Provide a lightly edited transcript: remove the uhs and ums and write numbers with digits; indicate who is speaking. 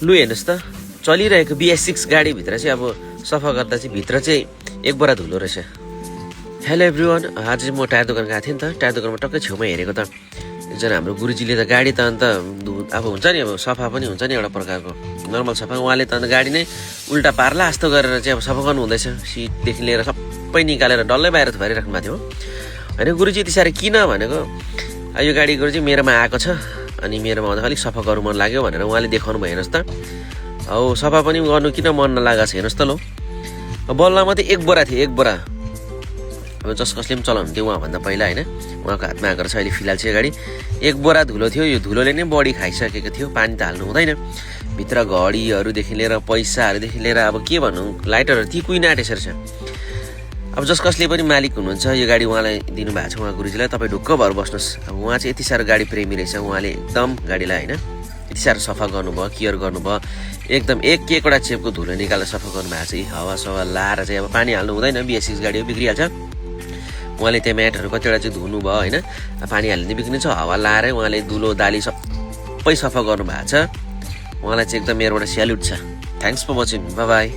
Speaker 1: लु हेर्नुहोस् त चलिरहेको BS6 गाडीभित्र चाहिँ अब सफा गर्दा चाहिँ भित्र चाहिँ एक बोरा धुलो रहेछ। हेलो एभ्रिवान, आज चाहिँ म टायर दोकान गएको थिएँ नि त। टायर दोकानमा टक्कै छेउमा हेरेको त एकजना हाम्रो गुरुजीले त गाडी त अन्त अब हुन्छ नि, अब सफा पनि हुन्छ नि एउटा प्रकारको नर्मल सफा। उहाँले त अन्त गाडी नै उल्टा पार्ला जस्तो गरेर चाहिँ अब सफा गर्नु हुँदैछ। सिटदेखि लिएर सबै निकालेर डल्लै बाहिर थुपारिराख्नु भएको थियो होइन। गुरुजी यति साह्रो किन भनेको, यो गाडी गुरुजी मेरोमा आएको छ अनि मेरोमा आउँदा अलिक सफा गर्नु मन लाग्यो भनेर उहाँले देखाउनु भयो। हेर्नुहोस् त, अब सफा पनि गर्नु किन मन नलागेको छ हेर्नुहोस् त। लो बल्ल मात्रै एक बोरा थियो, एक बोरा। अब कसले पनि चलाउनु थियो उहाँभन्दा पहिला होइन। उहाँको हातमा आएको छ अहिले फिलहाल चाहिँ गाडी। एक बोरा धुलो थियो, यो धुलोले नै बडी खाइसकेको थियो। पानी त हाल्नु हुँदैन भित्र, घडीहरूदेखि लिएर पैसाहरूदेखि लिएर अब के भन्नु, लाइटरहरू ती कुहिना आँटेसर छ। अब कसले पनि मालिक हुनुहुन्छ यो गाडी उहाँलाई दिनुभएको छ, उहाँ गुरुजीलाई। तपाईँ ढुक्क भएर बस्नुहोस्। अब उहाँ चाहिँ यति साह्रो गाडी प्रेमी रहेछ, उहाँले एकदम गाडीलाई होइन यति साह्रो सफा गर्नुभयो, केयर गर्नुभयो। एकदम एक एकवटा चेपको धुलो निकालेर सफा गर्नुभएको छ। हावासावा लाएर चाहिँ अब पानी हाल्नु हुँदैन, BS6 गाडी हो बिग्रिहाल्छ। उहाँले त्यो म्याटहरू कतिवटा चाहिँ धुनुभयो होइन, पानी हालिदिने बिग्रिन्छ। हावा लाएरै उहाँले धुलो दाली सबै सफा गर्नुभएको छ। उहाँलाई चाहिँ एकदम मेरोबाट स्याल्युट छ। Thanks for watching, bye by.